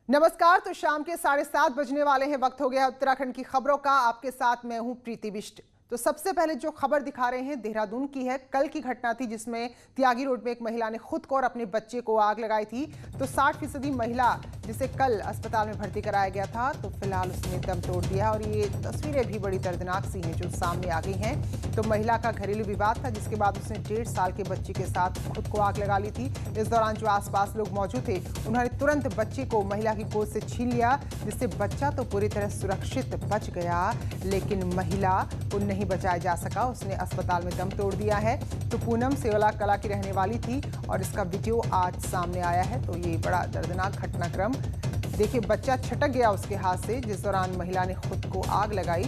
नमस्कार। तो शाम के 7:30 बजने वाले हैं। वक्त हो गया उत्तराखंड की खबरों का। आपके साथ मैं हूं प्रीति बिष्ट। तो सबसे पहले जो खबर दिखा रहे हैं देहरादून की है। कल की घटना थी जिसमें त्यागी रोड में एक महिला ने खुद को और अपने बच्चे को आग लगाई थी। तो 60% महिला जिसे कल अस्पताल में भर्ती कराया गया था, तो फिलहाल उसने दम तोड़ दिया। और ये तस्वीरें भी बड़ी दर्दनाक सी हैं जो सामने आ गई हैं। तो महिला का घरेलू विवाद था, जिसके बाद उसने 1.5 साल के बच्चे के साथ खुद को आग लगा ली थी। इस दौरान जो आसपास लोग मौजूद थे उन्होंने तुरंत बच्चे को महिला की गोद से छीन लिया, जिससे बच्चा तो पूरी तरह सुरक्षित बच गया, लेकिन महिला को नहीं बचाया जा सका। उसने अस्पताल में दम तोड़ दिया है। तो पूनम सेवला कला की रहने वाली थी और इसका वीडियो आज सामने आया है। तो ये बड़ा दर्दनाक घटनाक्रम देखिए। बच्चा छटक गया उसके हाथ से, जिस दौरान महिला ने खुद को आग लगाई।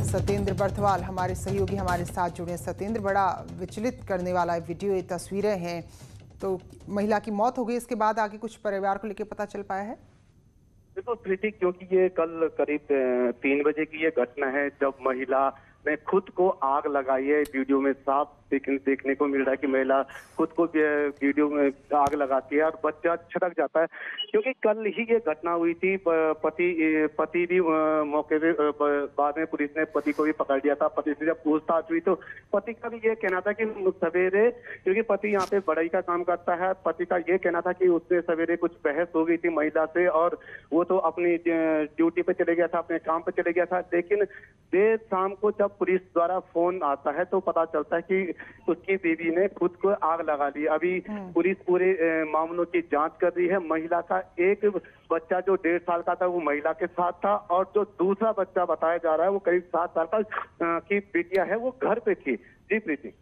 सत्येंद्र बर्थवाल हमारे सहयोगी हमारे साथ जुड़े। सत्येंद्र, बड़ा विचलित करने वाला वीडियो, ये तस्वीरें हैं। तो महिला की मौत हो गई, इसके बाद आगे कुछ परिवार को लेकर पता चल पाया है? देखो प्रीति, क्योंकि ये कल करीब 3 बजे की ये घटना है जब महिला ने खुद को आग लगाई है। वीडियो में साफ देखने को मिल रहा है कि महिला खुद को वीडियो में आग लगाती है और बच्चा छटक जाता है। क्योंकि कल ही ये घटना हुई थी। पति भी मौके पे, बाद में पुलिस ने पति को भी पकड़ लिया था। पति से जब पूछताछ हुई तो पति का भी ये कहना था कि सवेरे, क्योंकि पति यहाँ पे बढ़ई का काम करता है, पति का ये कहना था कि उससे सवेरे कुछ बहस हो गई थी महिला से और वो तो अपनी ड्यूटी पे चले गया था, अपने काम पे चले गया था। लेकिन देर शाम को जब पुलिस द्वारा फोन आता है तो पता चलता है कि उसकी बीवी ने खुद को आग लगा ली। अभी पुलिस पूरे मामलों की जांच कर रही है। महिला का एक बच्चा जो 1.5 साल का था वो महिला के साथ था और जो दूसरा बच्चा बताया जा रहा है वो करीब 7 साल का की बिटिया है, वो घर पे थी। जी प्रीति।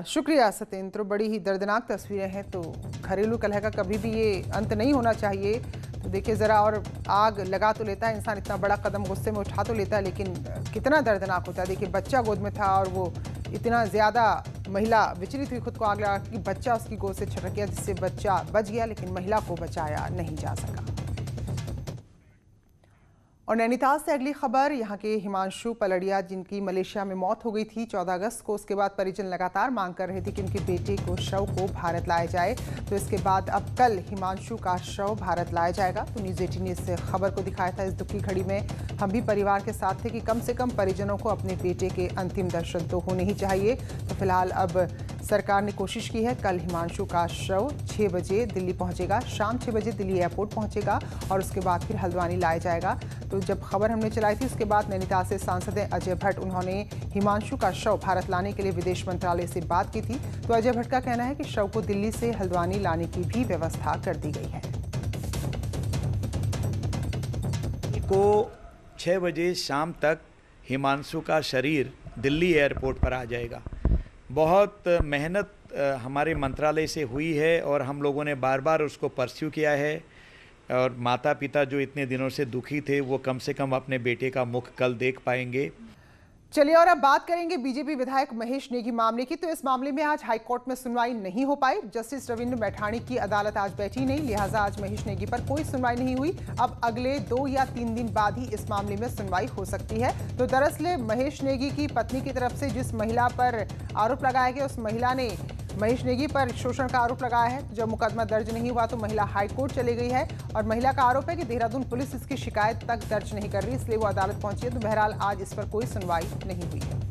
शुक्रिया सत्येंद्र। बड़ी ही दर्दनाक तस्वीरें हैं। तो घरेलू कलह का कभी भी ये अंत नहीं होना चाहिए। तो देखिए ज़रा, और आग लगा तो लेता है इंसान, इतना बड़ा कदम गुस्से में उठा तो लेता है, लेकिन कितना दर्दनाक होता है। देखिए बच्चा गोद में था और वो इतना ज़्यादा महिला विचलित हुई, खुद को आग लगा कि बच्चा उसकी गोद से छटक गया, जिससे बच्चा बच गया, लेकिन महिला को बचाया नहीं जा सका। और नैनीताल से अगली खबर, यहाँ के हिमांशु पलड़िया जिनकी मलेशिया में मौत हो गई थी 14 अगस्त को, उसके बाद परिजन लगातार मांग कर रहे थे कि उनके बेटे को शव को भारत लाया जाए। तो इसके बाद अब कल हिमांशु का शव भारत लाया जाएगा। तो न्यूज़ 18 ने इस खबर को दिखाया था। इस दुख की घड़ी में हम भी परिवार के साथ थे कि कम से कम परिजनों को अपने बेटे के अंतिम दर्शन तो होने ही चाहिए। तो फिलहाल अब सरकार ने कोशिश की है, कल हिमांशु का शव 6 बजे दिल्ली पहुंचेगा, शाम 6 बजे दिल्ली एयरपोर्ट पहुंचेगा और उसके बाद फिर हल्द्वानी लाया जाएगा। तो जब खबर हमने चलाई थी उसके बाद नैनीताल से सांसद अजय भट्ट, उन्होंने हिमांशु का शव भारत लाने के लिए विदेश मंत्रालय से बात की थी। तो अजय भट्ट का कहना है कि शव को दिल्ली से हल्द्वानी लाने की भी व्यवस्था कर दी गई है। को 6 बजे शाम तक हिमांशु का शरीर दिल्ली एयरपोर्ट पर आ जाएगा। बहुत मेहनत हमारे मंत्रालय से हुई है और हम लोगों ने बार बार उसको परस्यू किया है और माता पिता जो इतने दिनों से दुखी थे वो कम से कम अपने बेटे का मुख कल देख पाएंगे। चलिए और अब बात करेंगे बीजेपी विधायक महेश नेगी मामले की। तो इस मामले में आज हाईकोर्ट में सुनवाई नहीं हो पाई। जस्टिस रविंद्र मैठाणी की अदालत आज बैठी नहीं, लिहाजा आज महेश नेगी पर कोई सुनवाई नहीं हुई। अब अगले 2 या 3 दिन बाद ही इस मामले में सुनवाई हो सकती है। तो दरअसल महेश नेगी की पत्नी की तरफ से जिस महिला पर आरोप लगाया गया, उस महिला ने महेश नेगी पर शोषण का आरोप लगाया है। जब मुकदमा दर्ज नहीं हुआ तो महिला हाईकोर्ट चली गई है और महिला का आरोप है कि देहरादून पुलिस इसकी शिकायत तक दर्ज नहीं कर रही, इसलिए वो अदालत पहुंची है। तो बहरहाल आज इस पर कोई सुनवाई नहीं हुई है।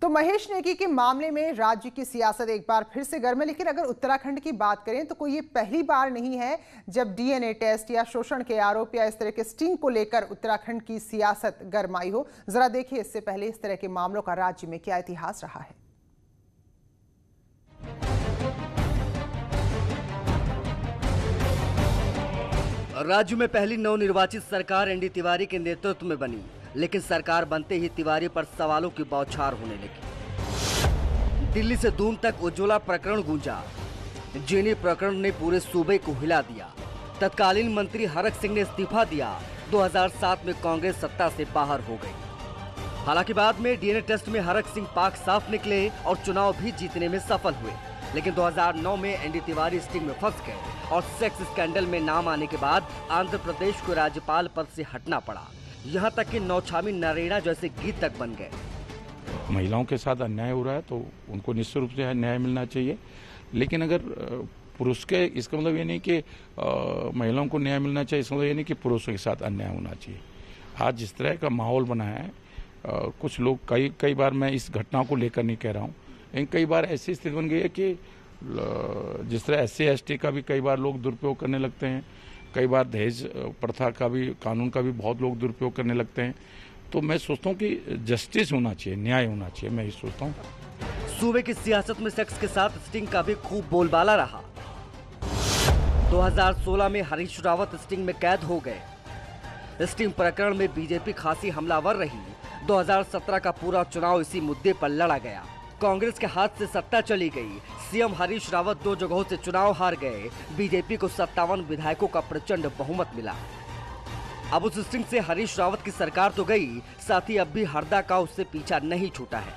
तो महेश नेगी के मामले में राज्य की सियासत एक बार फिर से गर्म है। लेकिन अगर उत्तराखंड की बात करें तो कोई ये पहली बार नहीं है जब डीएनए टेस्ट या शोषण के आरोप या इस तरह के स्टिंग को लेकर उत्तराखंड की सियासत गरमाई हो। जरा देखिए इससे पहले इस तरह के मामलों का राज्य में क्या इतिहास रहा है। राज्य में पहली नवनिर्वाचित सरकार एनडी तिवारी के नेतृत्व में बनी, लेकिन सरकार बनते ही तिवारी पर सवालों की बौछार होने लगी। दिल्ली से दून तक उज्ज्वला प्रकरण गूंजा। जेनी प्रकरण ने पूरे सूबे को हिला दिया। तत्कालीन मंत्री हरक सिंह ने इस्तीफा दिया। 2007 में कांग्रेस सत्ता से बाहर हो गई। हालांकि बाद में डीएनए टेस्ट में हरक सिंह पाक साफ निकले और चुनाव भी जीतने में सफल हुए। लेकिन 2009 में एनडी तिवारी स्टिंग में फंस गए और सेक्स स्कैंडल में नाम आने के बाद आंध्र प्रदेश को राज्यपाल पद से हटना पड़ा। यहाँ तक कि नौछामी नरेगा जैसे गीत तक बन गए। महिलाओं के साथ अन्याय हो रहा है तो उनको निश्चित रूप से न्याय मिलना चाहिए, लेकिन अगर पुरुष के, इसका मतलब ये नहीं कि महिलाओं को न्याय मिलना चाहिए, इसका मतलब ये नहीं कि पुरुषों के साथ अन्याय होना चाहिए। आज जिस तरह का माहौल बना है, कुछ लोग कई बार, मैं इस घटना को लेकर नहीं कह रहा हूँ, लेकिन कई बार ऐसी स्थिति बन गई है कि जिस तरह SC ST का भी कई बार लोग दुरुपयोग करने लगते हैं, कई बार दहेज प्रथा का भी, कानून का भी बहुत लोग दुरुपयोग करने लगते हैं। तो मैं सोचता हूँ कि जस्टिस होना चाहिए, न्याय होना चाहिए, मैं ये सोचता हूँ। सूबे की सियासत में सेक्स के साथ स्टिंग का भी खूब बोलबाला रहा। 2016 में हरीश रावत स्टिंग में कैद हो गए। स्टिंग प्रकरण में बीजेपी खासी हमलावर रही। 2017 का पूरा चुनाव इसी मुद्दे पर लड़ा गया। कांग्रेस के हाथ से सत्ता चली गई। सीएम हरीश रावत 2 जगहों से चुनाव हार गए। बीजेपी को 57 विधायकों का प्रचंड बहुमत मिला। अब उस स्टिंग से हरीश रावत की सरकार तो गई, साथ ही अब भी हरदा का उससे पीछा नहीं छूटा है।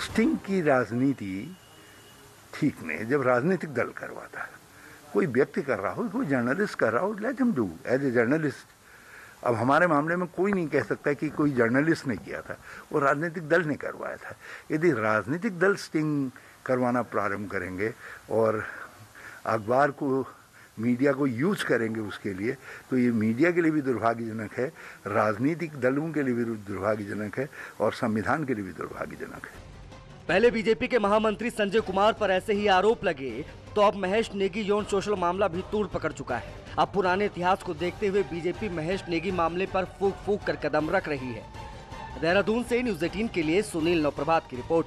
स्टिंग की राजनीति ठीक नहीं। जब राजनीतिक दल करवाता है, कोई व्यक्ति कर रहा हो, कोई जर्नलिस्ट कर रहा हो, let him do as a journalist. अब हमारे मामले में कोई नहीं कह सकता कि कोई जर्नलिस्ट ने किया था, वो राजनीतिक दल ने करवाया था। यदि राजनीतिक दल स्टिंग करवाना प्रारंभ करेंगे और अखबार को, मीडिया को यूज करेंगे उसके लिए, तो ये मीडिया के लिए भी दुर्भाग्यजनक है, राजनीतिक दलों के लिए भी दुर्भाग्यजनक है और संविधान के लिए भी दुर्भाग्यजनक है। पहले बीजेपी के महामंत्री संजय कुमार पर ऐसे ही आरोप लगे, तो अब महेश नेगी यौन शोषण मामला भी तूड़ पकड़ चुका है। अब पुराने इतिहास को देखते हुए बीजेपी महेश नेगी मामले पर फूंक फूंक कर कदम रख रही है। देहरादून से न्यूज़ 18 के लिए सुनील नौप्रभात की रिपोर्ट।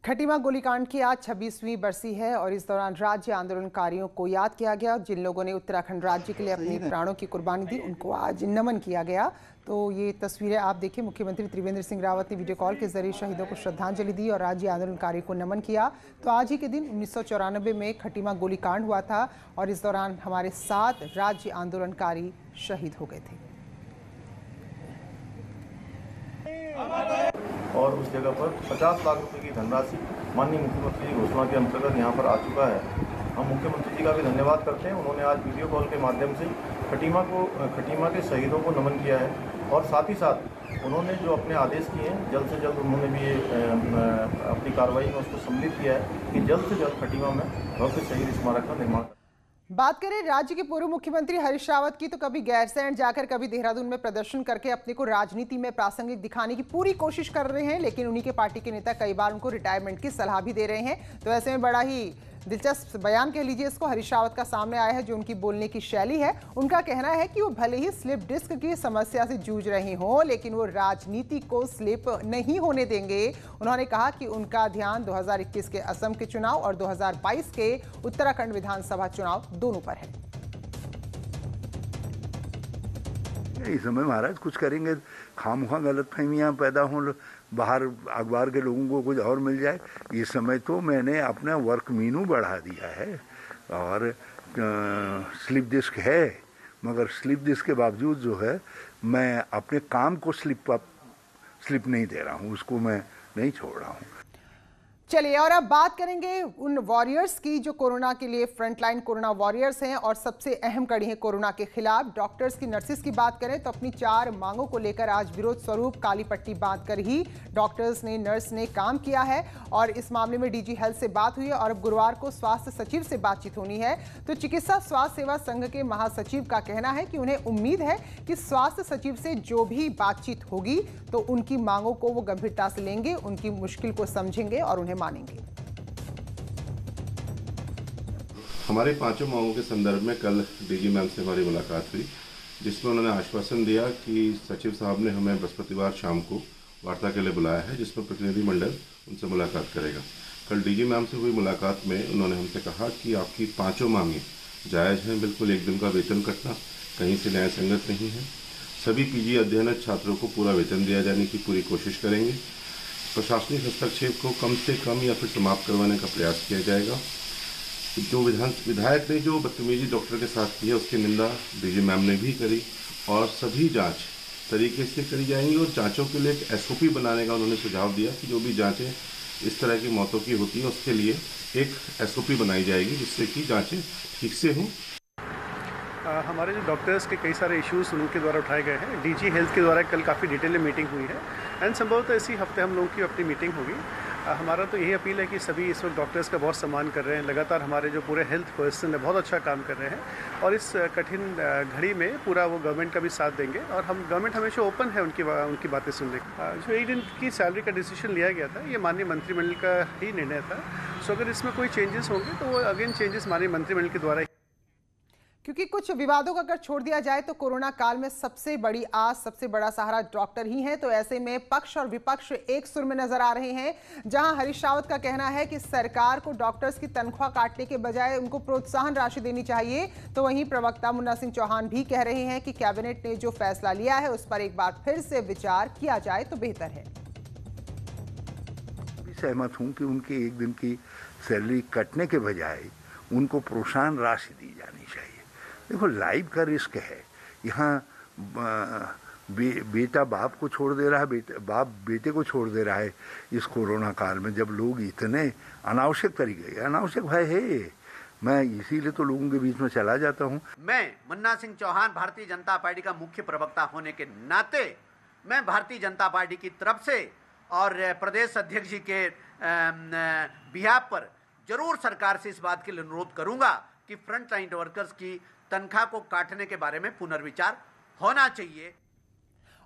खटीमा गोलीकांड की आज 26वीं बरसी है और इस दौरान राज्य आंदोलनकारियों को याद किया गया। जिन लोगों ने उत्तराखंड राज्य के लिए अपने प्राणों की कुर्बानी दी, उनको आज नमन किया गया। तो ये तस्वीरें आप देखिए, मुख्यमंत्री त्रिवेंद्र सिंह रावत ने वीडियो कॉल के जरिए शहीदों को श्रद्धांजलि दी और राज्य आंदोलनकारियों को नमन किया। तो आज ही के दिन 1994 में खटीमा गोलीकांड हुआ था और इस दौरान हमारे 7 राज्य आंदोलनकारी शहीद हो गए थे। और उस जगह पर 50 लाख रुपए की धनराशि माननीय मुख्यमंत्री की घोषणा के अंतर्गत यहाँ पर आ चुका है। हम मुख्यमंत्री जी का भी धन्यवाद करते हैं। उन्होंने आज वीडियो कॉल के माध्यम से खटीमा के शहीदों को नमन किया है और साथ ही साथ उन्होंने जो अपने आदेश किए हैं, जल्द से जल्द उन्होंने भी अपनी कार्रवाई में उसको सम्मिलित किया है कि जल्द से जल्द खटीमा में भव्य शहीद स्मारक का निर्माण। बात करें राज्य के पूर्व मुख्यमंत्री हरीश रावत की, तो कभी गैरसैंण जाकर कभी देहरादून में प्रदर्शन करके अपने को राजनीति में प्रासंगिक दिखाने की पूरी कोशिश कर रहे हैं, लेकिन उन्हीं के पार्टी के नेता कई बार उनको रिटायरमेंट की सलाह भी दे रहे हैं। तो ऐसे में बड़ा ही दिलचस्प बयान कह लीजिए इसको हरीश रावत का सामने आया है, जो उनकी बोलने की शैली है। उनका कहना है कि वो भले ही स्लिप डिस्क की समस्या से जूझ रहे हों, लेकिन वो राजनीति को स्लिप नहीं होने देंगे। उन्होंने कहा कि उनका ध्यान 2021 के असम के चुनाव और 2022 के उत्तराखंड विधानसभा चुनाव दोनों पर है। इस समय महाराज कुछ करेंगे, खामखा गलतफहमियां पैदा हों, बाहर अखबार के लोगों को कुछ और मिल जाए। इस समय तो मैंने अपना वर्क मीनू बढ़ा दिया है और स्लिप डिस्क है, मगर स्लिप डिस्क के बावजूद जो है मैं अपने काम को स्लिप नहीं दे रहा हूँ, उसको मैं नहीं छोड़ रहा हूँ। चलिए, और अब बात करेंगे उन वॉरियर्स की जो कोरोना के लिए फ्रंटलाइन कोरोना वॉरियर्स हैं और सबसे अहम कड़ी है कोरोना के खिलाफ। डॉक्टर्स की, नर्सेस की बात करें तो अपनी 4 मांगों को लेकर आज विरोध स्वरूप काली पट्टी बांधकर ही डॉक्टर्स ने, नर्स ने काम किया है और इस मामले में डीजी हेल्थ से बात हुई है और अब गुरुवार को स्वास्थ्य सचिव से बातचीत होनी है। तो चिकित्सा स्वास्थ्य सेवा संघ के महासचिव का कहना है कि उन्हें उम्मीद है कि स्वास्थ्य सचिव से जो भी बातचीत होगी तो उनकी मांगों को वो गंभीरता से लेंगे, उनकी मुश्किल को समझेंगे और उन्हें मानेंगे। हमारे 5 मांगों के संदर्भ में कल डीजी मैम से हमारी मुलाकात हुई, जिसमें उन्होंने आश्वासन दिया कि सचिव साहब ने हमें बृहस्पतिवार शाम को वार्ता के लिए बुलाया है, जिसमें प्रतिनिधिमंडल उनसे मुलाकात करेगा। कल डीजी मैम से हुई मुलाकात में उन्होंने हमसे कहा कि आपकी 5 मांगें जायज़ हैं, बिल्कुल 1 दिन का वेतन कटना कहीं से न्याय संगत नहीं है। सभी पीजी अध्ययनरत छात्रों को पूरा वेतन दिया जाने की पूरी कोशिश करेंगे। प्रशासनिक हस्तक्षेप को कम से कम या फिर समाप्त करवाने का प्रयास किया जाएगा। जो विधायक ने जो बदतमीजी डॉक्टर के साथ की है, उसकी निंदा डीजी मैम ने भी करी और सभी जांच तरीके से करी जाएंगी और जांचों के लिए एक SOP बनाने का उन्होंने सुझाव दिया कि जो भी जांचें इस तरह की मौतों की होती हैं उसके लिए एक SOP बनाई जाएगी, जिससे कि जांचें ठीक से हों। हमारे जो डॉक्टर्स के कई सारे इश्यूज उनके द्वारा उठाए गए हैं। डीजी हेल्थ के द्वारा कल काफ़ी डिटेल में मीटिंग हुई है एंड संभवतः इसी हफ्ते हम लोगों की अपनी मीटिंग होगी। हमारा तो यही अपील है कि सभी इस वक्त डॉक्टर्स का बहुत सम्मान कर रहे हैं। लगातार हमारे जो पूरे हेल्थ पर्सन है बहुत अच्छा काम कर रहे हैं और इस कठिन घड़ी में पूरा वो गवर्नमेंट का भी साथ देंगे और हम गवर्नमेंट हमेशा ओपन है उनकी बातें सुनने की। जो 1 दिन की सैलरी का डिसीजन लिया गया था ये माननीय मंत्रिमंडल का ही निर्णय था। सो अगर इसमें कोई चेंजेस होंगे तो वो अगेन चेंजेस माननीय मंत्रिमंडल के द्वारा। क्योंकि कुछ विवादों का अगर छोड़ दिया जाए तो कोरोना काल में सबसे बड़ी आस, सबसे बड़ा सहारा डॉक्टर ही हैं। तो ऐसे में पक्ष और विपक्ष एक सुर में नजर आ रहे हैं। जहां हरीश रावत का कहना है कि सरकार को डॉक्टर्स की तनख्वाह काटने के बजाय उनको प्रोत्साहन राशि देनी चाहिए, तो वहीं प्रवक्ता मुन्ना सिंह चौहान भी कह रहे हैं कि कैबिनेट ने जो फैसला लिया है उस पर एक बार फिर से विचार किया जाए तो बेहतर है। सहमत हूं कि उनके 1 दिन की सैलरी कटने के बजाय उनको प्रोत्साहन राशि दी जानी चाहिए। देखो, लाइफ का रिस्क है यहाँ। बेटा बाप को छोड़ दे रहा है, बाप बेटे को छोड़ दे रहा है इस कोरोना काल में, जब लोग इतने अनावश्यक तरीके, अनावश्यक भय है ये। मैं इसीलिए तो लोगों के बीच में चला जाता हूँ। मैं मुन्ना सिंह चौहान भारतीय जनता पार्टी का मुख्य प्रवक्ता होने के नाते मैं भारतीय जनता पार्टी की तरफ से और प्रदेश अध्यक्ष जी के बिहाफ पर जरूर सरकार से इस बात के लिए अनुरोध करूंगा कि फ्रंट लाइन वर्कर्स की तनख्वाह को काटने के बारे में पुनर्विचार होना चाहिए।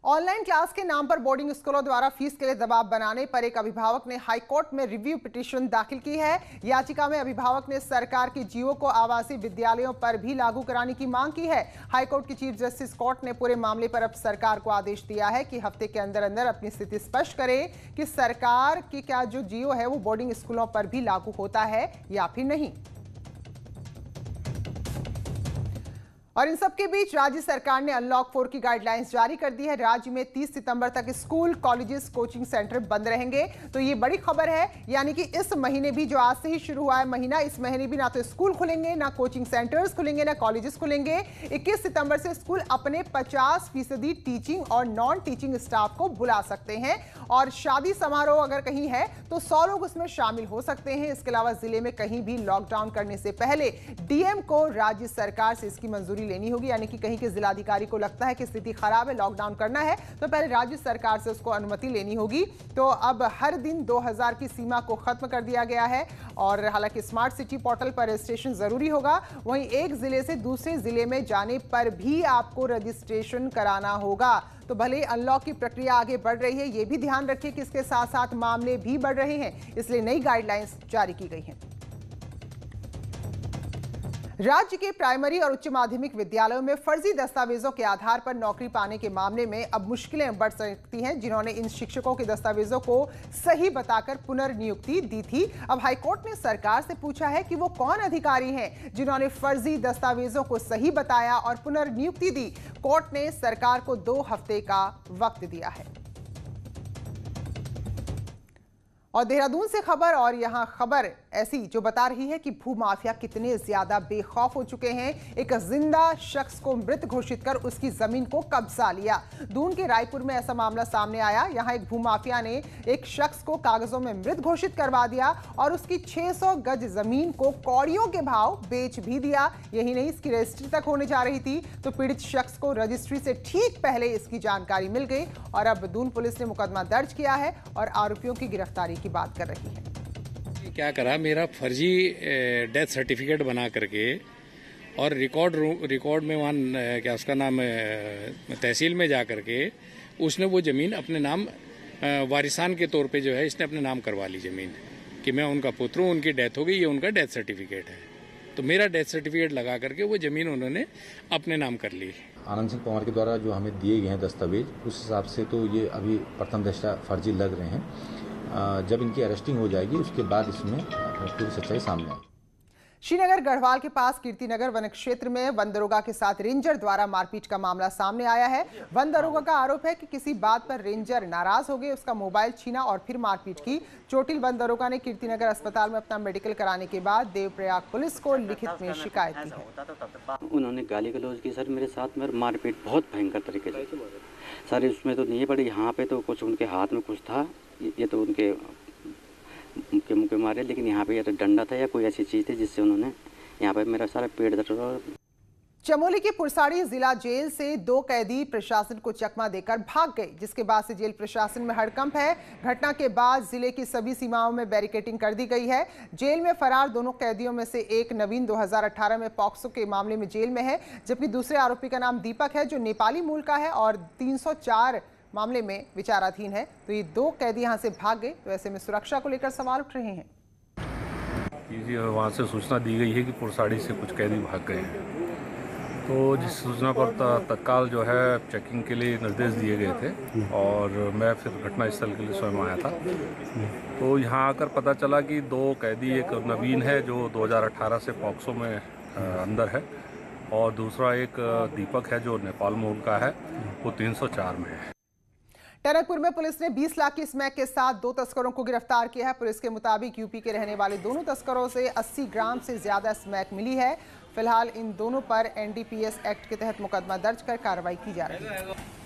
ऑनलाइन क्लास के नाम पर बोर्डिंग स्कूलों द्वारा फीस के लिए दबाव बनाने पर एक अभिभावक ने हाईकोर्ट में रिव्यू पिटीशन दाखिल की है। याचिका में अभिभावक ने सरकार के जियो को आवासीय विद्यालयों पर भी लागू कराने की मांग की है। हाईकोर्ट की चीफ जस्टिस कोर्ट ने पूरे मामले पर अब सरकार को आदेश दिया है कि हफ्ते के अंदर अंदर अपनी स्थिति स्पष्ट करे कि सरकार की क्या जो जियो है वो बोर्डिंग स्कूलों पर भी लागू होता है या फिर नहीं। और इन सबके बीच राज्य सरकार ने अनलॉक 4 की गाइडलाइंस जारी कर दी है। राज्य में 30 सितंबर तक स्कूल, कॉलेजेस, कोचिंग सेंटर बंद रहेंगे। तो ये बड़ी खबर है, यानी कि इस महीने भी जो आज से ही शुरू हुआ है महीना, इस महीने भी ना तो स्कूल खुलेंगे, ना कोचिंग सेंटर्स खुलेंगे, ना कॉलेजेस खुलेंगे। 21 सितंबर से स्कूल अपने 50% टीचिंग और नॉन टीचिंग स्टाफ को बुला सकते हैं और शादी समारोह अगर कहीं है तो 100 लोग उसमें शामिल हो सकते हैं। इसके अलावा जिले में कहीं भी लॉकडाउन करने से पहले डीएम को राज्य सरकार से इसकी मंजूरी लेनी होगी। यानी कि कहीं के जिलाधिकारी को लगता है कि स्थिति खराब है, लॉकडाउन करना है, तो पहले राज्य सरकार से उसको अनुमति लेनी होगी। तो अब हर दिन 2000 की सीमा को खत्म कर दिया गया है और हालांकि स्मार्ट सिटी पोर्टल पर रजिस्ट्रेशन जरूरी होगा। वहीं एक जिले से दूसरे जिले में जाने पर भी आपको रजिस्ट्रेशन कराना होगा। तो भले अनलॉक की प्रक्रिया आगे बढ़ रही है, यह भी ध्यान रखिए कि इसके साथ साथ मामले भी बढ़ रहे हैं, इसलिए नई गाइडलाइंस जारी की गई हैं। राज्य के प्राइमरी और उच्च माध्यमिक विद्यालयों में फर्जी दस्तावेजों के आधार पर नौकरी पाने के मामले में अब मुश्किलें बढ़ सकती हैं। जिन्होंने इन शिक्षकों के दस्तावेजों को सही बताकर पुनर्नियुक्ति दी थी, अब हाईकोर्ट ने सरकार से पूछा है कि वो कौन अधिकारी हैं जिन्होंने फर्जी दस्तावेजों को सही बताया और पुनर्नियुक्ति दी। कोर्ट ने सरकार को 2 हफ्ते का वक्त दिया है। और देहरादून से खबर, और यहां खबर ऐसी जो बता रही है कि भूमाफिया कितने ज्यादा बेखौफ हो चुके हैं। एक जिंदा शख्स को मृत घोषित कर उसकी जमीन को कब्जा लिया। दून के रायपुर में ऐसा मामला सामने आया। यहां एक भूमाफिया ने एक शख्स को कागजों में मृत घोषित करवा दिया और उसकी 600 गज जमीन को कौड़ियों के भाव बेच भी दिया। यही नहीं, इसकी रजिस्ट्री तक होने जा रही थी तो पीड़ित शख्स को रजिस्ट्री से ठीक पहले इसकी जानकारी मिल गई और अब दून पुलिस ने मुकदमा दर्ज किया है और आरोपियों की गिरफ्तारी की बात कर रही है। क्या करा, मेरा फर्जी डेथ सर्टिफिकेट बना करके और रिकॉर्ड में वहाँ क्या उसका नाम तहसील में जा करके उसने वो ज़मीन अपने नाम वारिसान के तौर पे जो है इसने अपने नाम करवा ली ज़मीन कि मैं उनका पुत्र हूँ, उनकी डेथ हो गई, ये उनका डेथ सर्टिफिकेट है। तो मेरा डेथ सर्टिफिकेट लगा करके वो ज़मीन उन्होंने अपने नाम कर ली। आनंद सिंह पंवार के द्वारा जो हमें दिए गए हैं दस्तावेज, उस हिसाब से तो ये अभी प्रथम दृष्टया फर्जी लग रहे हैं। जब इनकी अरेस्टिंग हो जाएगी उसके बाद इसमें पूरी सच्चाई सामने आएगी। श्रीनगर गढ़वाल के पास कीर्तिनगर वन क्षेत्र में वन दरोगा के साथ रेंजर द्वारा मारपीट का मामला सामने आया है। वन दरोगा का आरोप है कि किसी बात पर रेंजर नाराज हो गए, उसका मोबाइल छीना और फिर मारपीट की। चोटिल वन दरोगा ने कीर्तिनगर अस्पताल में अपना मेडिकल कराने के बाद देवप्रयाग पुलिस को लिखित में शिकायत की है। उन्होंने गाली गलौज की सर मेरे साथ में, मारपीट बहुत भयंकर तरीके से सर। उसमें तो नहीं पड़ी, यहाँ पे तो कुछ उनके हाथ में कुछ था, ये तो उनके मुँह पे मारे, लेकिन यहाँ पे या तो डंडा था या कोई ऐसी चीज़ थी जिससे उन्होंने यहाँ पे मेरा सारा पेट दर्द। चमोली के पुरसाड़ी जिला जेल से 2 कैदी प्रशासन को चकमा देकर भाग गए, जिसके बाद से जेल प्रशासन में हड़कंप है। घटना के बाद जिले की सभी सीमाओं में बैरिकेडिंग कर दी गई है। जेल में फरार दोनों कैदियों में से एक नवीन 2018 में पॉक्सो के मामले में जेल में है, जबकि दूसरे आरोपी का नाम दीपक है जो नेपाली मूल का है और 304 मामले में विचाराधीन है। तो ये 2 कैदी यहाँ से भाग गए, तो ऐसे में सुरक्षा को लेकर सवाल उठ रहे हैं। वहाँ से सूचना दी गई है कि पुरसाड़ी से कुछ कैदी भाग गए हैं, तो जिस सूचना पर तत्काल जो है चेकिंग के लिए निर्देश दिए गए थे और मैं फिर घटनास्थल के लिए स्वयं आया था। तो यहाँ आकर पता चला कि 2 कैदी, एक नवीन है जो 2018 से पॉक्सो में अंदर है और दूसरा एक दीपक है जो नेपाल मूल का है, वो 304 में है। टनकपुर में पुलिस ने 20 लाख की स्मैक के साथ 2 तस्करों को गिरफ्तार किया है। पुलिस के मुताबिक यूपी के रहने वाले दोनों तस्करों से 80 ग्राम से ज्यादा स्मैक मिली है। फिलहाल इन दोनों पर एनडीपीएस एक्ट के तहत मुकदमा दर्ज कर कार्रवाई की जा रही है।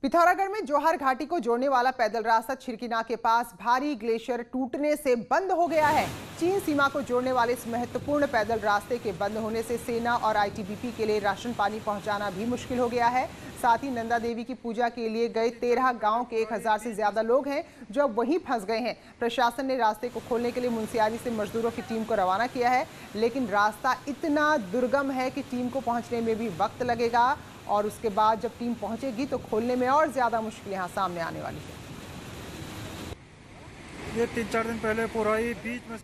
पिथौरागढ़ में जौहर घाटी को जोड़ने वाला पैदल रास्ता छिरकिना के पास भारी ग्लेशियर टूटने से बंद हो गया है। चीन सीमा को जोड़ने वाले इस महत्वपूर्ण पैदल रास्ते के बंद होने से सेना और आईटीबीपी के लिए राशन पानी पहुंचाना भी मुश्किल हो गया है। साथ ही नंदा देवी की पूजा के लिए गए 13 गांव के 1000 से ज्यादा लोग हैं जो अब वहीं फंस गए हैं। प्रशासन ने रास्ते को खोलने के लिए मुंसियारी से मजदूरों की टीम को रवाना किया है, लेकिन रास्ता इतना दुर्गम है कि टीम को पहुंचने में भी वक्त लगेगा और उसके बाद जब टीम पहुंचेगी तो खोलने में और ज्यादा मुश्किल यहाँ सामने आने वाली है। ये 3-4 दिन पहले पुराई बीच में।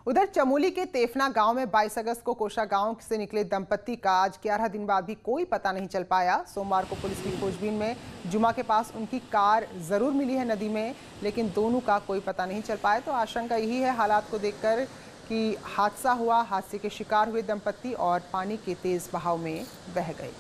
उधर चमोली के तेफना गांव में 22 अगस्त को कोशा गांव से निकले दंपत्ति का आज 11 दिन बाद भी कोई पता नहीं चल पाया। सोमवार को पुलिस की खोजबीन में जुमा के पास उनकी कार जरूर मिली है नदी में, लेकिन दोनों का कोई पता नहीं चल पाया। तो आशंका यही है हालात को देखकर कि हादसा हुआ, हादसे के शिकार हुए दंपत्ति और पानी के तेज बहाव में बह गए।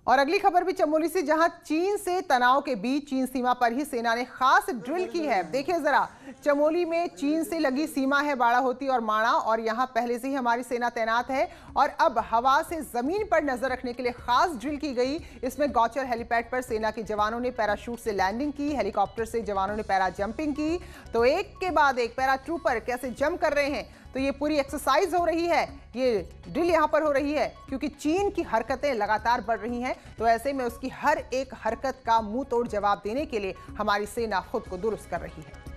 और अगली खबर भी चमोली से, जहां चीन से तनाव के बीच चीन सीमा पर ही सेना ने खास ड्रिल की है। देखिए जरा, चमोली में चीन से लगी सीमा है बाड़ाहोती और माणा, और यहां पहले से ही हमारी सेना तैनात है और अब हवा से जमीन पर नजर रखने के लिए खास ड्रिल की गई। इसमें गौचर हेलीपैड पर सेना के जवानों ने पैराशूट से लैंडिंग की, हेलीकॉप्टर से जवानों ने पैरा जंपिंग की। तो एक के बाद एक पैरा ट्रूपर कैसे जंप कर रहे हैं। तो ये पूरी एक्सरसाइज हो रही है, ये ड्रिल यहाँ पर हो रही है क्योंकि चीन की हरकतें लगातार बढ़ रही हैं। तो ऐसे में उसकी हर एक हरकत का मुंह तोड़ जवाब देने के लिए हमारी सेना खुद को दुरुस्त कर रही है।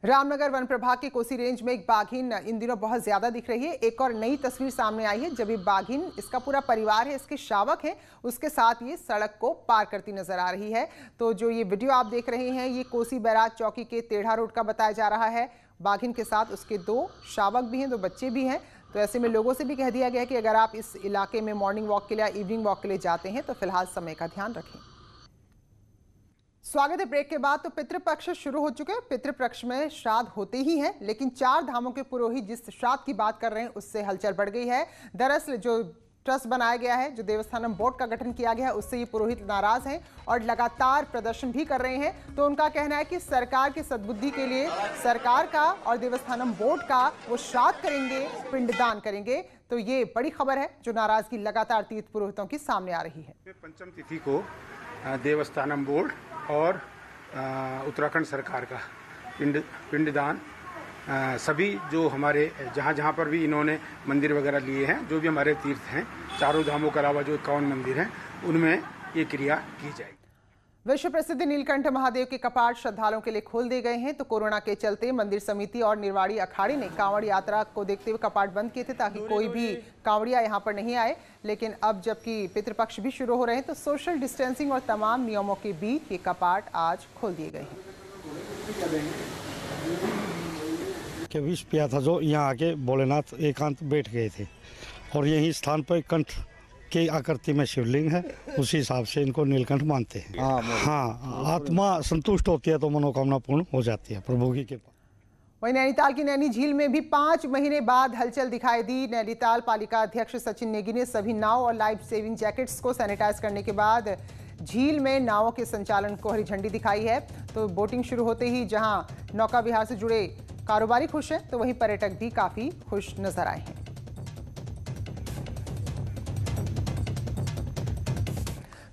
रामनगर वन प्रभाग के कोसी रेंज में एक बाघिन इन दिनों बहुत ज्यादा दिख रही है। एक और नई तस्वीर सामने आई है जब ये बाघिन, इसका पूरा परिवार है, इसके शावक हैं, उसके साथ ये सड़क को पार करती नजर आ रही है। तो जो ये वीडियो आप देख रहे हैं ये कोसी बैराज चौकी के टेढ़ा रोड का बताया जा रहा है। बाघिन के साथ उसके 2 शावक भी हैं, 2 बच्चे भी हैं। तो ऐसे में लोगों से भी कह दिया गया कि अगर आप इस इलाके में मॉर्निंग वॉक के लिए, इवनिंग वॉक के लिए जाते हैं तो फिलहाल समय का ध्यान रखें। स्वागत है ब्रेक के बाद। तो पितृपक्ष शुरू हो चुके हैं। पितृपक्ष में श्राद्ध होते ही हैं, लेकिन 4 धामों के पुरोहित जिस श्राद्ध की बात कर रहे हैं उससे हलचल बढ़ गई है। दरअसल जो ट्रस्ट बनाया गया है, जो देवस्थानम बोर्ड का गठन किया गया है, उससे ये पुरोहित नाराज हैं और लगातार प्रदर्शन भी कर रहे हैं। तो उनका कहना है कि सरकार की सद्बुद्धि के लिए सरकार का और देवस्थानम बोर्ड का वो श्राद्ध करेंगे, पिंडदान करेंगे। तो ये बड़ी खबर है जो नाराजगी लगातार तीर्थ पुरोहितों की सामने आ रही है। पंचम तिथि को देवस्थानम बोर्ड और उत्तराखंड सरकार का पिंडदान सभी जो हमारे जहाँ पर भी इन्होंने मंदिर वगैरह लिए हैं, जो भी हमारे तीर्थ हैं, 4 धामों के अलावा जो 51 मंदिर हैं, उनमें ये क्रिया की जाएगी। विश्व प्रसिद्ध नीलकंठ महादेव के कपाट श्रद्धालुओं के लिए खोल दिए गए हैं। तो कोरोना के चलते मंदिर समिति और निर्वाड़ी अखाड़े ने कांवड़ यात्रा को देखते हुए कपाट बंद किए थे ताकि कोई भी कांवड़िया यहां पर नहीं आए। लेकिन अब जबकि पितृपक्ष भी शुरू हो रहे हैं तो सोशल डिस्टेंसिंग और तमाम नियमों के बीच ये कपाट आज खोल दिए गए हैं। के विष पिया था जो यहाँ आके भोलेनाथ एकांत बैठ गए थे और यही स्थान पर कंठ के आकृति में शिवलिंग है, उसी हिसाब से इनको नीलकंठ मानते हैं। हाँ, आत्मा संतुष्ट होती है तो मनोकामना पूर्ण हो जाती है प्रभु की कृपा। वहीं नैनीताल की नैनी झील में भी 5 महीने बाद हलचल दिखाई दी। नैनीताल पालिका अध्यक्ष सचिन नेगी ने सभी नाव और लाइफ सेविंग जैकेट्स को सैनिटाइज करने के बाद झील में नावों के संचालन को हरी झंडी दिखाई है। तो बोटिंग शुरू होते ही जहां नौका विहार से जुड़े कारोबारी खुश हैं, तो वहीं पर्यटक भी काफी खुश नजर आए हैं।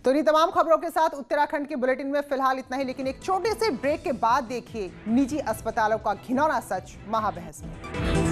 तो इन तमाम खबरों के साथ उत्तराखंड के बुलेटिन में फिलहाल इतना ही, लेकिन एक छोटे से ब्रेक के बाद देखिए निजी अस्पतालों का घिनौना सच महाबहस में।